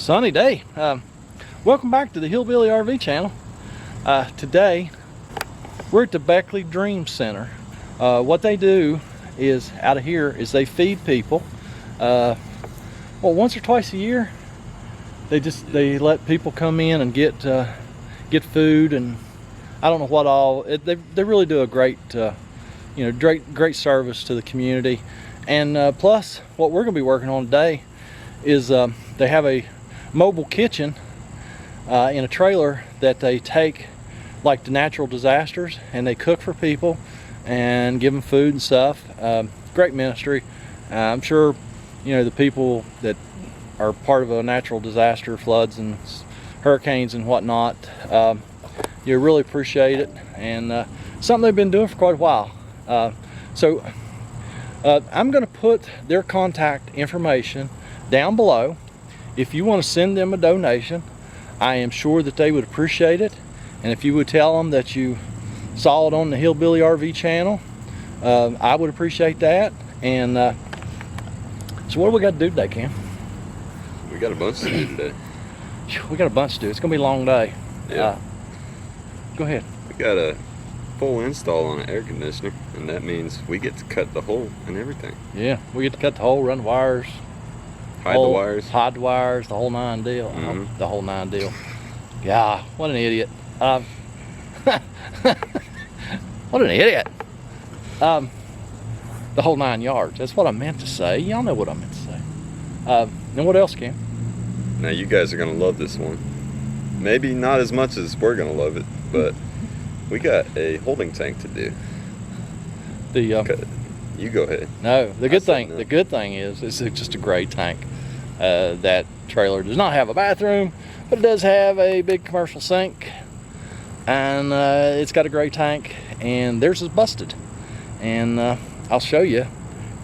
sunny day. Welcome back to the Hillbilly RV channel. Today we're at the Beckley Dream Center. What they do is out of here is they feed people. Well, once or twice a year they let people come in and get food, and I don't know what all. They really do a great great service to the community. And plus, what we're going to be working on today is they have a mobile kitchen in a trailer that they take like the natural disasters, and they cook for people and give them food and stuff. Great ministry. I'm sure the people that are part of a natural disaster, floods and hurricanes and whatnot, you really appreciate it, and something they've been doing for quite a while. So I'm going to put their contact information down below. If you want to send them a donation, I am sure that they would appreciate it. And if you would tell them that you saw it on the Hillbilly RV channel, I would appreciate that. And so what do we got to do today, Cam? We got a bunch to do today. We got a bunch to do. It's going to be a long day. Yeah. Go ahead. We got a full install on an air conditioner, and that means we get to cut the hole and everything. Yeah, we get to cut the hole, run the wires, hide the wires, the whole nine deal. Mm-hmm. The whole nine deal. Yeah, what an idiot. What an idiot. The whole 9 yards. That's what I meant to say. Y'all know what I meant to say. And what else, Cam? Now you guys are gonna love this one. Maybe not as much as we're gonna love it, but we got a holding tank to do. You go ahead. No, the good thing is it's just a great tank. That trailer does not have a bathroom, but it does have a big commercial sink, and it's got a great tank, and theirs is busted. And I'll show you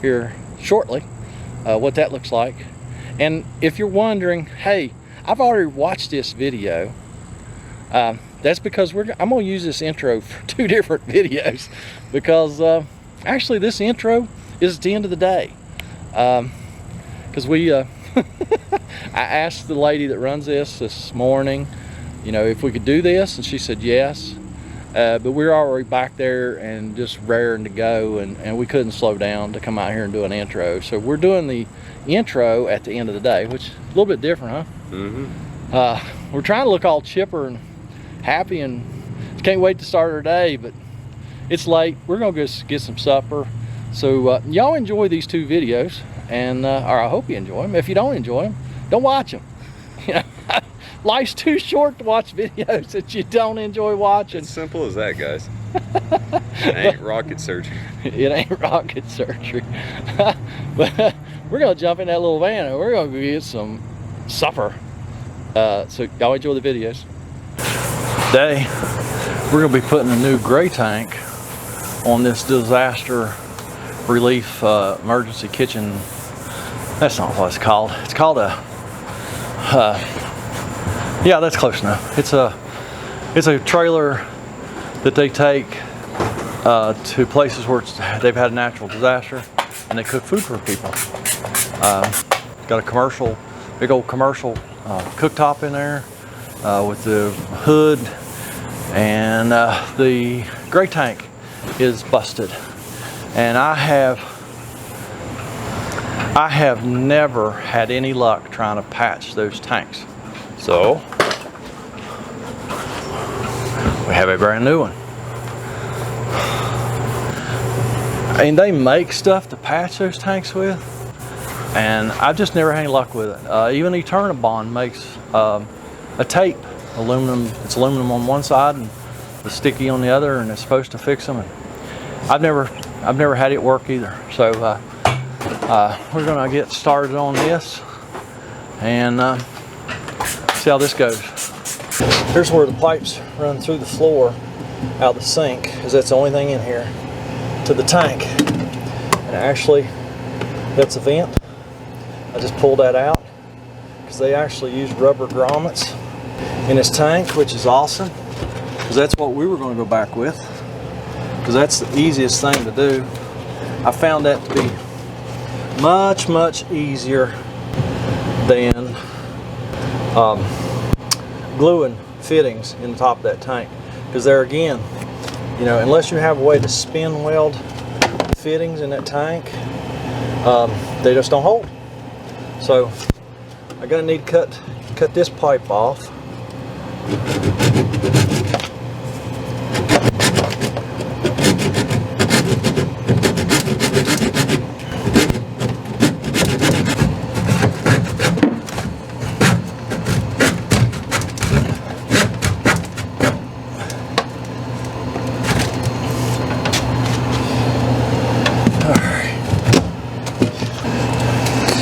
here shortly what that looks like. And if you're wondering, hey, I've already watched this video, that's because I'm going to use this intro for 2 different videos, because actually this intro is at the end of the day, because I asked the lady that runs this morning, if we could do this, and she said yes, but we're already back there and just raring to go, and we couldn't slow down to come out here and do an intro. So we're doing the intro at the end of the day, which is a little bit different, huh? Mm-hmm. We're trying to look all chipper and happy, and can't wait to start our day, but it's late. We're gonna go get some supper. So y'all enjoy these 2 videos, and or I hope you enjoy them. If you don't enjoy them, don't watch them. Life's too short to watch videos that you don't enjoy watching. It's simple as that, guys. It ain't rocket surgery. It ain't rocket surgery. But we're gonna jump in that little van and we're gonna go get some supper. So y'all enjoy the videos. Today we're gonna be putting a new gray tank on this disaster relief emergency kitchen. That's not what it's called. It's called a yeah, that's close enough. It's a trailer that they take to places where they've had a natural disaster, and they cook food for people. Got a big old commercial cooktop in there with the hood, and the gray tank is busted. And I have never had any luck trying to patch those tanks. So we have a brand new one. And they make stuff to patch those tanks with, and I've just never had any luck with it. Even Eternabond makes a tape, aluminum. It's aluminum on one side and the sticky on the other, and it's supposed to fix them. And I've never had it work either. So we're gonna get started on this and see how this goes. Here's where the pipes run through the floor out the sink, because that's the only thing in here, to the tank. And actually that's a vent. I just pulled that out because they actually use rubber grommets in this tank, which is awesome, because that's what we were going to go back with, because that's the easiest thing to do. I found that to be much easier than gluing fittings in the top of that tank, because there again, you know, unless you have a way to spin weld fittings in that tank, they just don't hold. So I'm gonna need to cut this pipe off.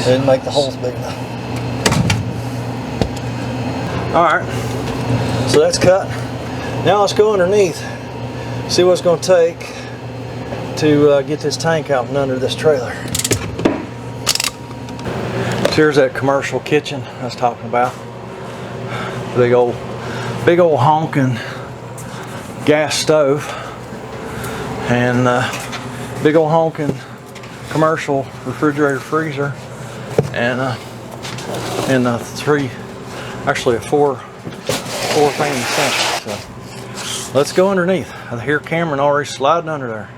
Didn't make the holes big enough. All right, so that's cut. Now let's go underneath, see what it's going to take to get this tank out from under this trailer. So here's that commercial kitchen I was talking about. Big old honking gas stove and big old honking commercial refrigerator freezer, and a four family sink. So let's go underneath. I hear Cameron already sliding under there.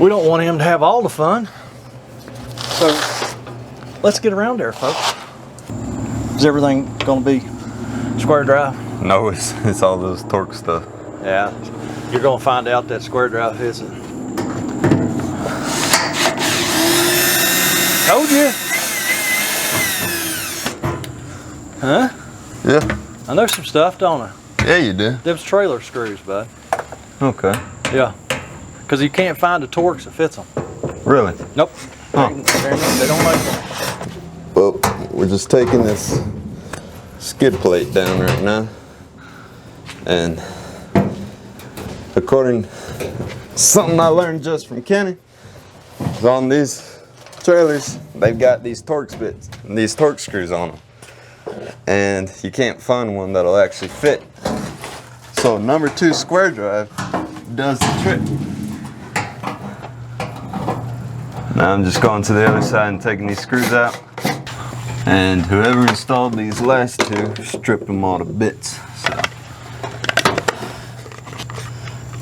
We don't want him to have all the fun, so let's get around there, folks. Is everything going to be square drive? No, it's all those torque stuff. Yeah, you're going to find out that square drive isn't. Told you. Huh? Yeah. I know some stuff, don't I? Yeah, you do. Them's trailer screws, bud. Okay. Yeah. Because you can't find the Torx that fits them. Really? Nope. Huh. They don't make them. Well, we're just taking this skid plate down right now, and according to something I learned just from Kenny, is on these trailers they've got these Torx bits and these Torx screws on them, and you can't find one that'll actually fit. So number 2 square drive does the trick. Now I'm just going to the other side and taking these screws out, and whoever installed these last 2 stripped them all to bits. So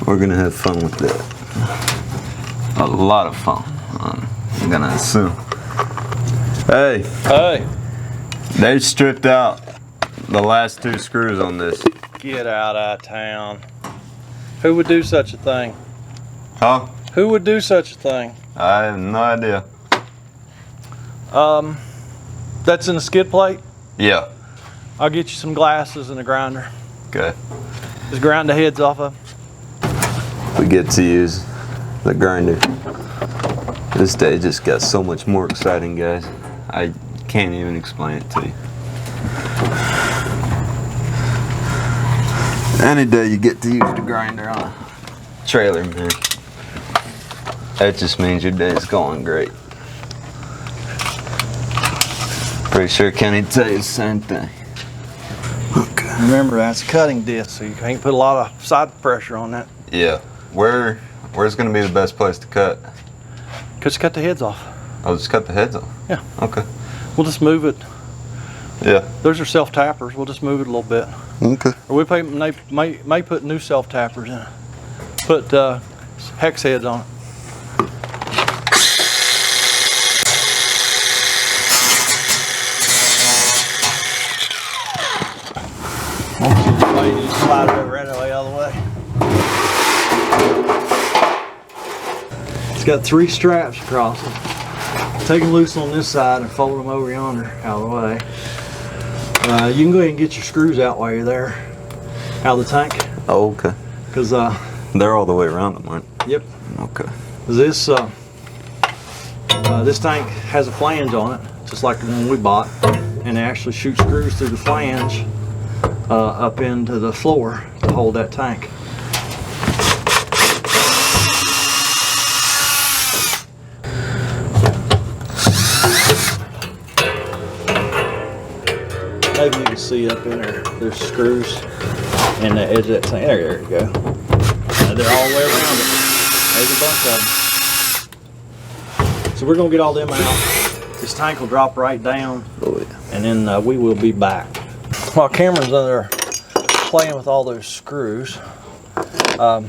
we're gonna have fun with that. A lot of fun, I'm gonna assume. Hey, they stripped out the last 2 screws on this. Get out of town. Who would do such a thing? Huh? Who would do such a thing? I have no idea. That's in the skid plate? Yeah. I'll get you some glasses and a grinder. Okay. Just grind the heads off of. We get to use the grinder. This day just got so much more exciting, guys. I can't even explain it to you. Any day you get to use the grinder on a trailer, man, that just means your day's going great. Pretty sure Kenny'd tell you the same thing. Okay. Remember, that's a cutting disc, so you can't put a lot of side pressure on that. Yeah. Where's gonna be the best place to cut? Just cut the heads off. I'll just cut the heads off. Yeah. Okay. We'll just move it. Yeah. Those are self-tappers. We'll just move it a little bit. Okay. Or we may put new self-tappers in it. Put hex heads on it. You just slide it over anyway, all the way. It's got 3 straps across it. Take them loose on this side and fold them over yonder, out of the way. You can go ahead and get your screws out while you're there, out of the tank. Oh, okay. Because they're all the way around them, right? yep. Okay. This this tank has a flange on it, just like the one we bought, and they actually shoot screws through the flange up into the floor to hold that tank. Maybe you can see up in there, there's screws in the edge of that tank. There you go. They're all the way around it. There's a bunch of them. So we're going to get all them out. This tank will drop right down. Oh yeah. And then we will be back. While Cameron's under playing with all those screws, let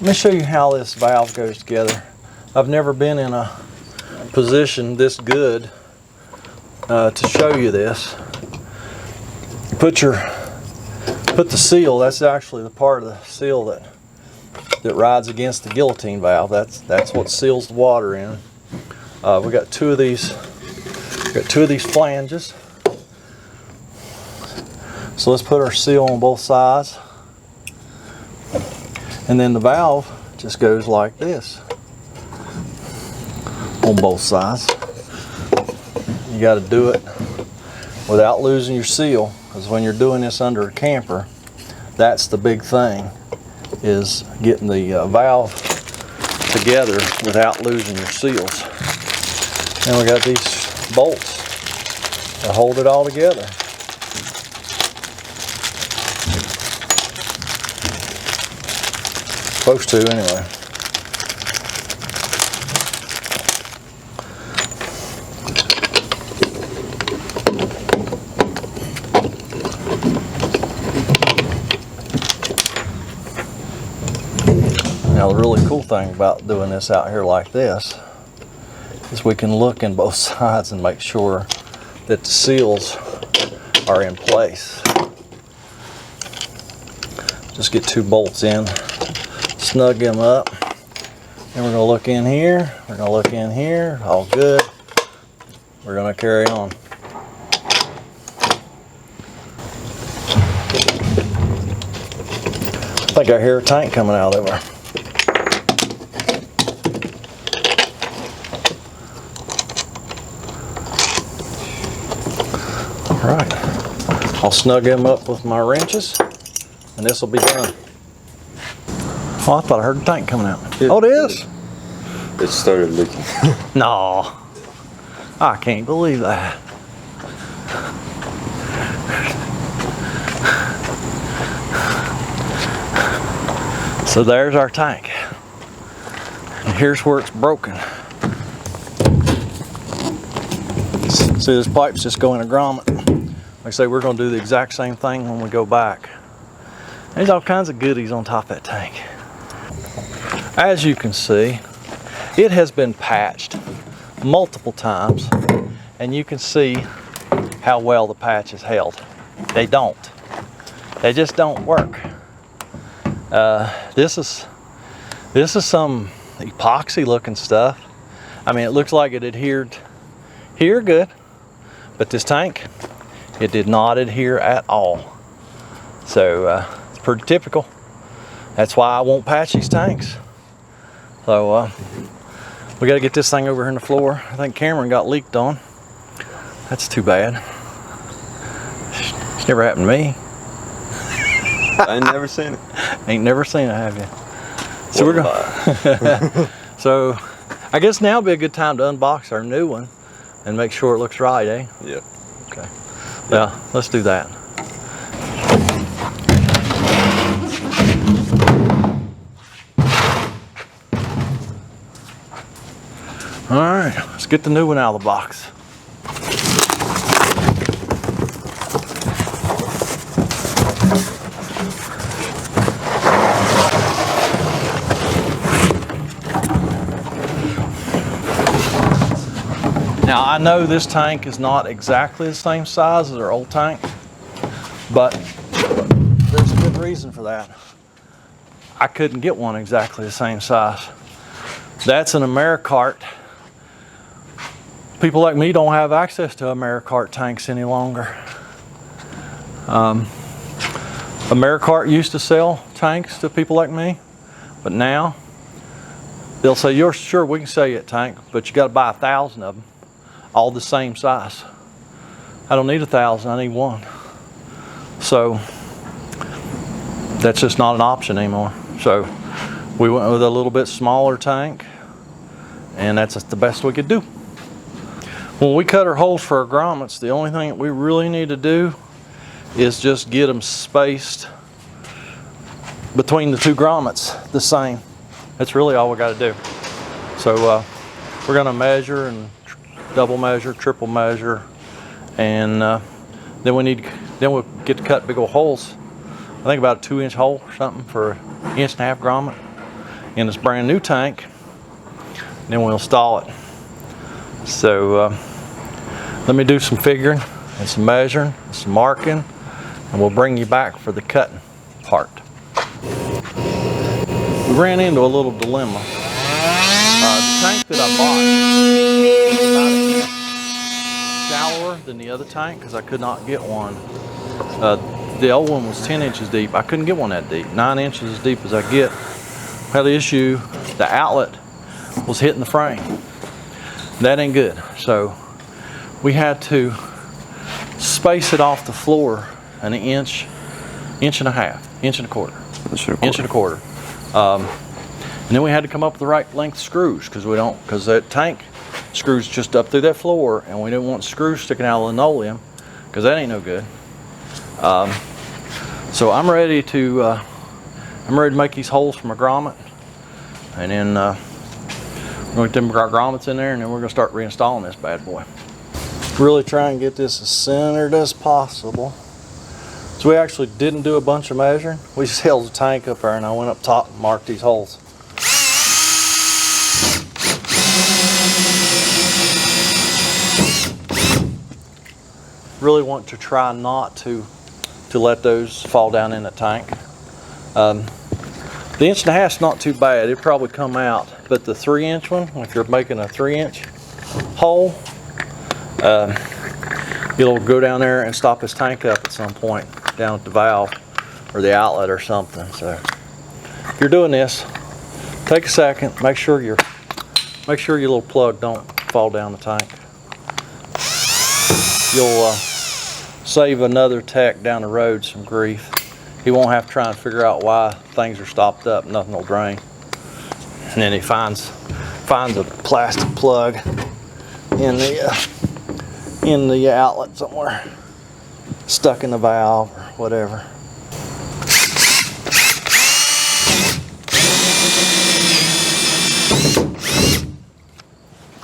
me show you how this valve goes together. I've never been in a position this good to show you this. You put the seal, that's actually the part of the seal that rides against the guillotine valve. That's what seals the water in. We got two of these flanges. So let's put our seal on both sides. And then the valve just goes like this on both sides. You got to do it without losing your seal, because when you're doing this under a camper, that's the big thing, is getting the valve together without losing your seals. And we got these bolts to hold it all together. Supposed to, anyway. Now the really cool thing about doing this out here like this is we can look in both sides and make sure that the seals are in place. Just get two bolts in, snug them up, and we're going to look in here, we're going to look in here, all good. We're going to carry on. I think I hear a tank coming out of there. All right, I'll snug them up with my wrenches, and this will be done. Oh, I thought I heard a tank coming out. Oh, it is? It started leaking. No, I can't believe that. So there's our tank. And here's where it's broken. See, this pipe's just going to grommet. Like I say, we're going to do the exact same thing when we go back. There's all kinds of goodies on top of that tank. As you can see, it has been patched multiple times, and you can see how well the patch is held. They don't. They just don't work. This is some epoxy looking stuff. I mean, it looks like it adhered here good, but this tank, it did not adhere at all. So it's pretty typical. That's why I won't patch these tanks. So we got to get this thing over here on the floor. I think Cameron got leaked on. That's too bad. It's never happened to me. I ain't never seen it. Ain't never seen it, have you? So we're going. So I guess now would be a good time to unbox our new one and make sure it looks right, eh? Yep. Okay. Yeah, let's do that. All right, let's get the new one out of the box. Now I know this tank is not exactly the same size as our old tank, but there's a good reason for that. I couldn't get one exactly the same size. That's an AmeriCart. People like me don't have access to AmeriCart tanks any longer. AmeriCart used to sell tanks to people like me, but now they'll say, "You're sure we can sell you a tank, but you got to buy 1,000 of them, all the same size." I don't need 1,000, I need one. So that's just not an option anymore. So we went with a little bit smaller tank, and that's the best we could do. When we cut our holes for our grommets, the only thing that we really need to do is just get them spaced between the two grommets the same. That's really all we got to do. So we're going to measure and double measure, triple measure, and then we'll get to cut big old holes. I think about a 2-inch hole or something for an 1.5 grommet in this brand new tank. Then we'll install it. So let me do some figuring and some measuring, and some marking, and we'll bring you back for the cutting part. We ran into a little dilemma. The tank that I bought is about an inch shallower than the other tank because I could not get one. The old one was 10 inches deep. I couldn't get one that deep. 9 inches as deep as I get. Had the issue, the outlet was hitting the frame. That ain't good. So we had to space it off the floor an inch, inch and a half, inch and a quarter. Inch and a quarter. And then we had to come up with the right length screws because that tank screws just up through that floor, and we didn't want screws sticking out of linoleum because that ain't no good. So I'm ready to make these holes for my grommet, and then we're going to get them grommets in there, and then we're going to start reinstalling this bad boy. Really try and get this as centered as possible. So we actually didn't do a bunch of measuring. We just held the tank up there, and I went up top and marked these holes. Really want to try not to let those fall down in the tank. The 1.5 inch is not too bad. It'd probably come out, but the 3-inch one, if you're making a 3-inch hole, it'll go down there and stop this tank up at some point down at the valve or the outlet or something. So if you're doing this, take a second, make sure your little plug don't fall down the tank. You'll save another tech down the road some grief. He won't have to try and figure out why things are stopped up, nothing will drain. And then he finds a plastic plug in the outlet somewhere, stuck in the valve or whatever.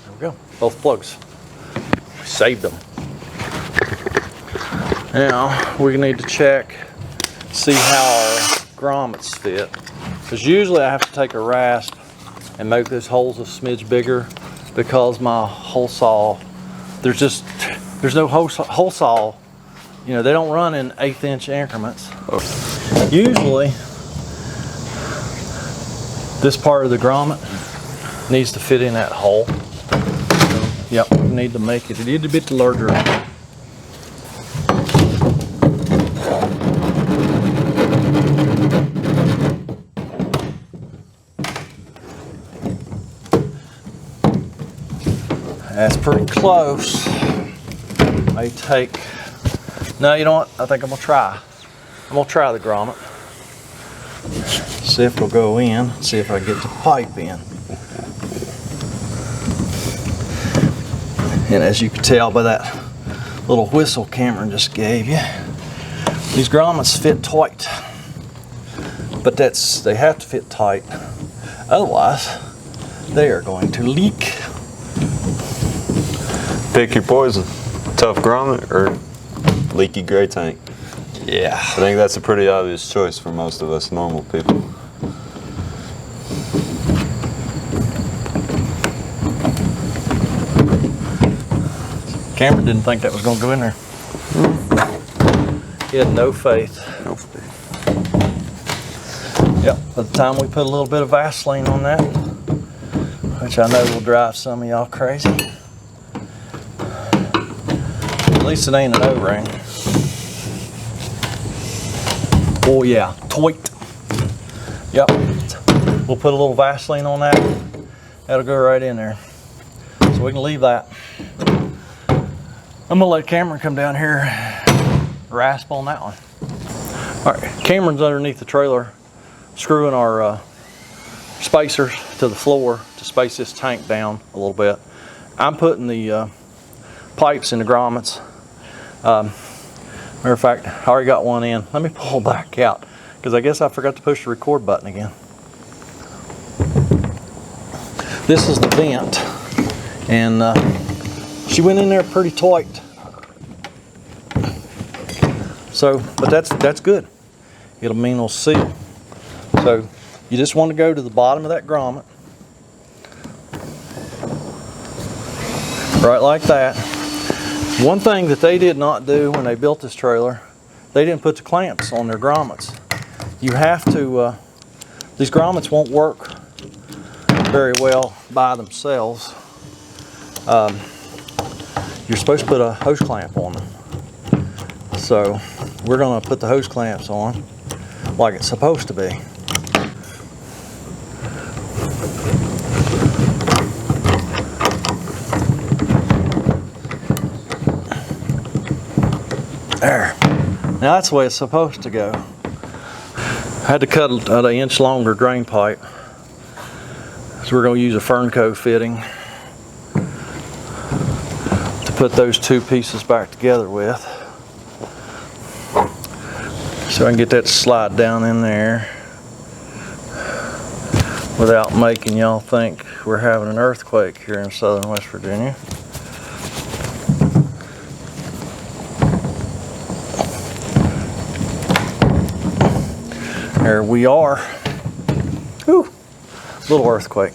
There we go, both plugs. We saved them. Now we need to check, see how our grommets fit, because usually I have to take a rasp and make those holes a smidge bigger because my hole saw, there's no hole saw, you know, they don't run in 1/8 inch increments. Usually this part of the grommet needs to fit in that hole. Yep, we need to make it a little bit larger. That's pretty close. I take, no, you know what? I think I'm gonna try. I'm gonna try the grommet. See if it'll go in. See if I get the pipe in. And as you can tell by that little whistle Cameron just gave you, these grommets fit tight. But they have to fit tight. Otherwise, they are going to leak. Pick your poison. Tough grommet or leaky gray tank. Yeah. I think that's a pretty obvious choice for most of us normal people. Cameron didn't think that was going to go in there. He had no faith. No faith. Yep, by the time we put a little bit of Vaseline on that, which I know will drive some of y'all crazy. At least it ain't an O-ring. Oh yeah, tweaked. Yep, we'll put a little Vaseline on that. That'll go right in there. So we can leave that. I'm gonna let Cameron come down here, rasp on that one. All right, Cameron's underneath the trailer, screwing our spacers to the floor to space this tank down a little bit. I'm putting the pipes in the grommets. Matter of fact, I already got one in. Let me pull back out because I guess I forgot to push the record button again. This is the vent, and She went in there pretty tight. So, but that's good. It'll mean it'll seal. So you just want to go to the bottom of that grommet. Right like that. One thing that they did not do when they built this trailer, they didn't put the clamps on their grommets. You have to, these grommets won't work very well by themselves. You're supposed to put a hose clamp on them. So we're going to put the hose clamps on like it's supposed to be. There. Now that's the way it's supposed to go. I had to cut an inch longer drain pipe. So we're going to use a Fernco fitting to put those two pieces back together with. So I can get that to slide down in there without making y'all think we're having an earthquake here in southern West Virginia. There we are. Whew, little earthquake.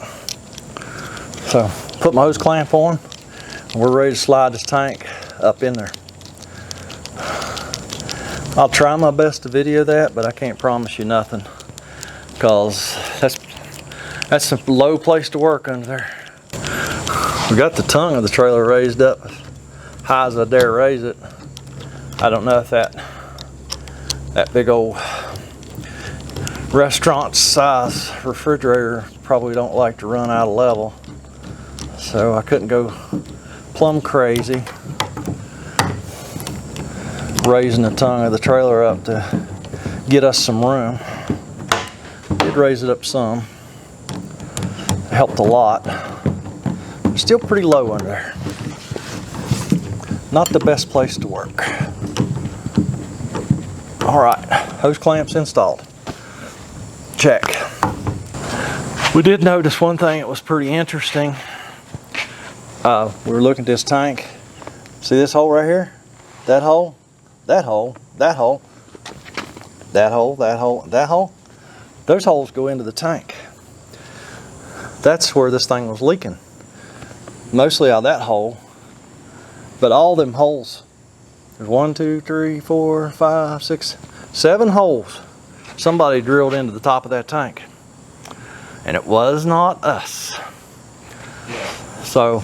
So put my hose clamp on and we're ready to slide this tank up in there. I'll try my best to video that, but I can't promise you nothing because that's a low place to work under there. We got the tongue of the trailer raised up as high as I dare raise it. I don't know if that big old restaurant size refrigerator probably don't like to run out of level. So I couldn't go plumb crazy raising the tongue of the trailer up to get us some room. Did raise it up some. It helped a lot. Still pretty low under there. Not the best place to work. All right, hose clamps installed. Check. We did notice one thing that was pretty interesting. We were looking at this tank. See this hole right here? That hole? That hole? That hole? That hole? That hole? That hole? Those holes go into the tank. That's where this thing was leaking. Mostly out of that hole. But all them holes, there's 1, 2, 3, 4, 5, 6, 7 holes. Somebody drilled into the top of that tank. And it was not us. So,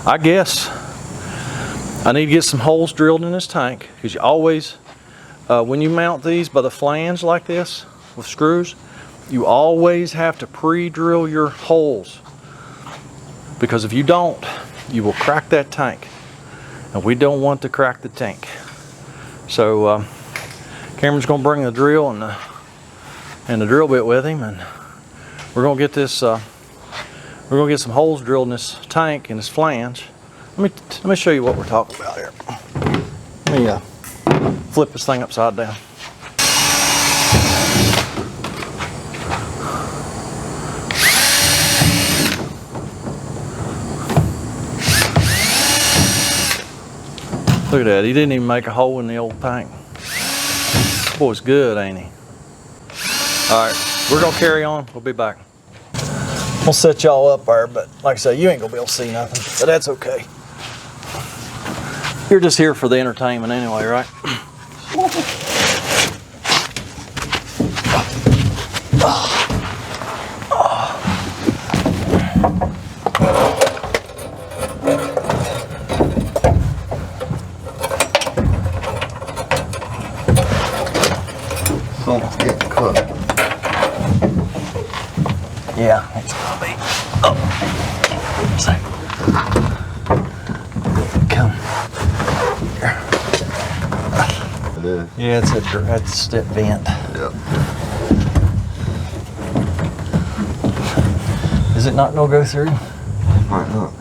I guess I need to get some holes drilled in this tank, because you always, when you mount these by the flange like this with screws, you always have to pre-drill your holes, because if you don't, you will crack that tank, and we don't want to crack the tank. So Cameron's going to bring the drill and the drill bit with him, and we're going to get this. We're going to get some holes drilled in this tank and this flange. Let me show you what we're talking about here. Let me flip this thing upside down. Look at that, he didn't even make a hole in the old tank. Boy's good, ain't he? All right, we're gonna carry on, we'll be back. We'll set y'all up there, but like I say, you ain't gonna be able to see nothing, but that's okay. You're just here for the entertainment anyway, right? Something's getting cooked. Yeah, it's gonna be. Oh, so, come here. It is. Yeah, it's a step vent. Yep. Is it not gonna go through? Might not.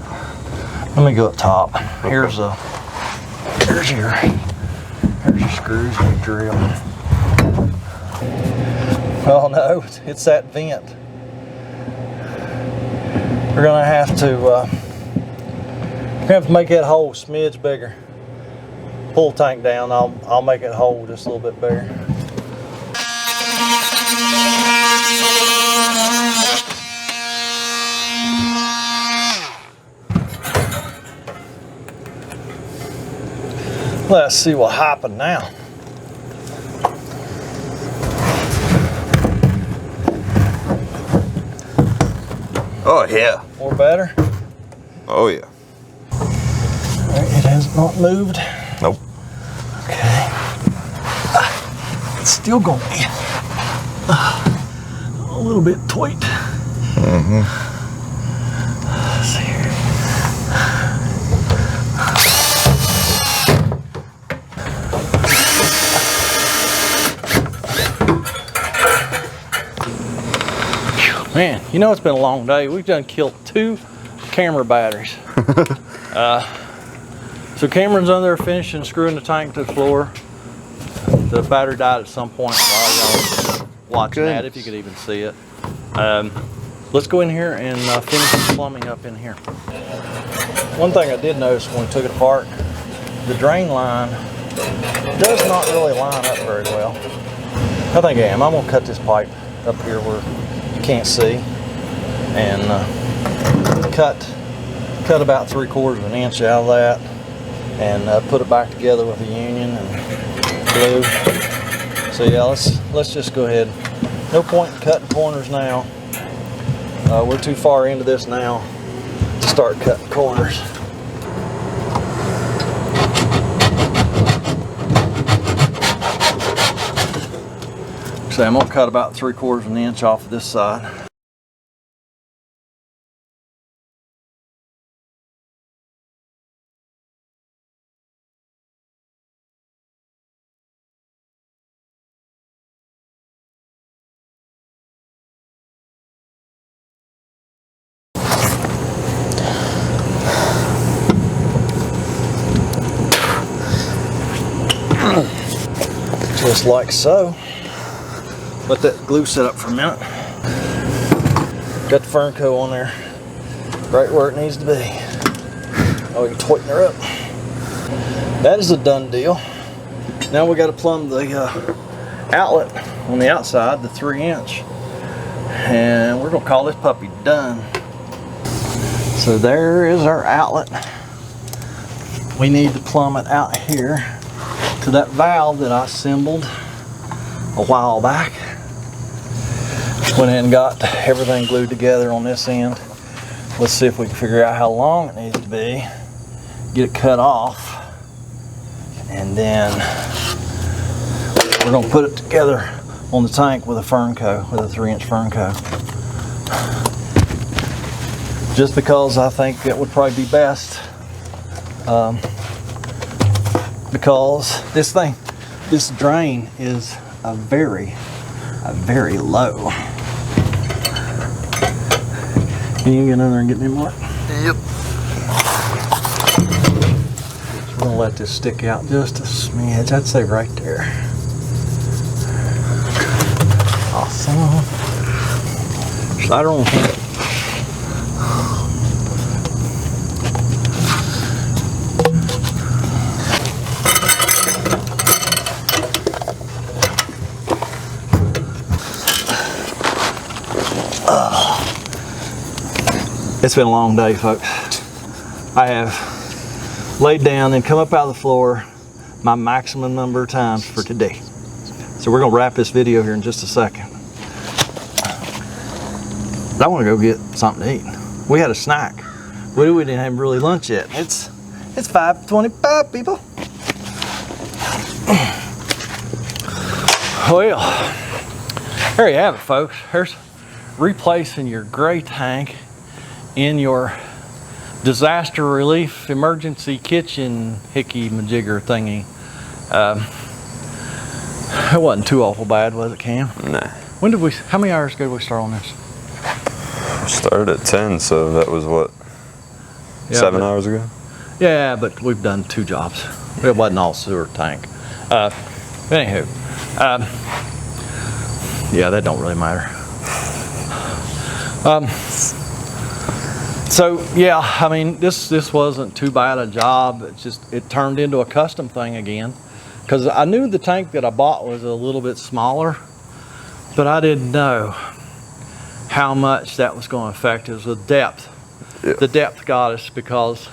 Let me go up top. Here's your screws and your drill. Oh no, it's that vent. We're gonna have to make that hole a smidge bigger. Pull the tank down. I'll make it hole just a little bit bigger. Let's see what happened now. Oh yeah. More better? Oh yeah. It has not moved. Nope. Okay. It's still going. A little bit tight. Mm-hmm. Let's see here. Man, you know it's been a long day. We've done killed 2 camera batteries. So Cameron's under there finishing screwing the tank to the floor. The battery died at some point while y'all were watching that, if you could even see it. Let's go in here and finish the plumbing up in here. One thing I did notice when we took it apart, the drain line does not really line up very well. I think I am. I'm gonna cut this pipe up here where you can't see, and cut about 3/4 of an inch out of that, and put it back together with a union and glue. So yeah, let's just go ahead. No point in cutting corners now. We're too far into this now to start cutting corners. So I'm gonna cut about 3/4 of an inch off of this side. Just like so. Let that glue sit up for a minute. Got the fern coat on there, right where it needs to be. Oh, we can tighten her up. That is a done deal. Now we got to plumb the outlet on the outside, the 3-inch, and we're gonna call this puppy done. So there is our outlet. We need to plumb it out here to that valve that I assembled a while back. Went ahead and got everything glued together on this end. Let's see if we can figure out how long it needs to be. Get it cut off, and then we're gonna put it together on the tank with a fern coat, with a 3-inch fern coat. Just because I think that would probably be best. Because this drain is a very low. Can you get in there and get me, Mark? Yep. We're gonna let this stick out just a smidge. I'd say right there. Awesome. Slide her on. It's been a long day, folks. I have laid down and come up out of the floor my maximum number of times for today. So we're gonna wrap this video here in just a second. But I wanna go get something to eat. We had a snack. We didn't have really lunch yet. It's 5:25, people. Well, there you have it, folks. Here's replacing your gray tank in your disaster relief emergency kitchen hickey majigger thingy. It wasn't too awful bad, was it, Cam? Nah. How many hours ago did we start on this? We started at 10, so that was what? Yeah, 7 hours ago? Yeah, but we've done 2 jobs. It wasn't all sewer tank. Anywho, yeah, that don't really matter. So yeah, I mean, this wasn't too bad a job. It's just, it turned into a custom thing again. Because I knew the tank that I bought was a little bit smaller, but I didn't know how much that was going to affect. It was the depth. Yeah. The depth got us because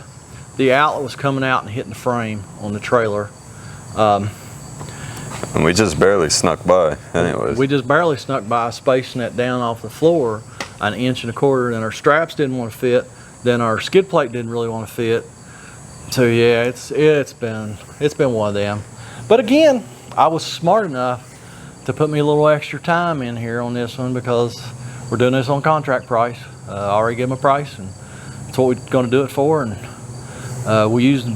the outlet was coming out and hitting the frame on the trailer. And we just barely snuck by anyways. We just barely snuck by, spacing it down off the floor 1.25 inches, and our straps didn't want to fit. Then our skid plate didn't really want to fit. So yeah, it's been one of them. But again, I was smart enough to put me a little extra time in here on this one because we're doing this on contract price. I already gave them a price, and that's what we're going to do it for. And we used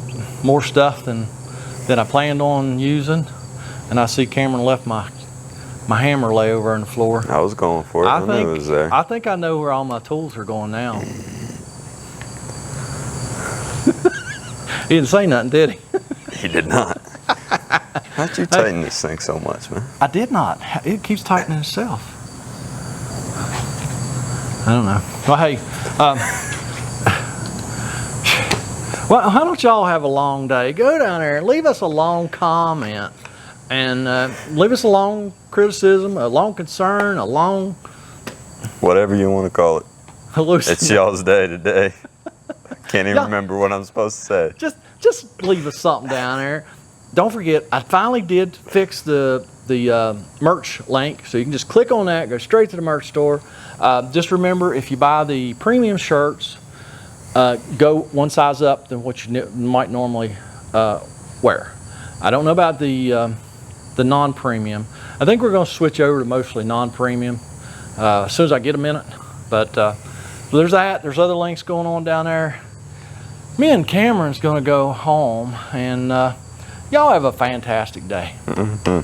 more stuff than I planned on using. And I see Cameron left my hammer lay over on the floor. I was going for it. I knew it was there. I think I know where all my tools are going now. He didn't say nothing, did he? He did not. How'd you tighten this thing so much, man? I did not. It keeps tightening itself. I don't know. Well, hey, well, why don't y'all have a long day? Go down there and leave us a long comment, and leave us a long criticism, a long concern, a long... Whatever you want to call it. hallucination. It's y'all's day today. Can't even remember what I'm supposed to say. Just leave us something down there. Don't forget, I finally did fix the merch link, so you can just click on that, go straight to the merch store. Just remember, if you buy the premium shirts, go one size up than what you might normally wear. I don't know about the non-premium. I think we're going to switch over to mostly non-premium as soon as I get a minute. But there's that. There's other links going on down there. Me and Cameron's going to go home, and y'all have a fantastic day. Mm-hmm.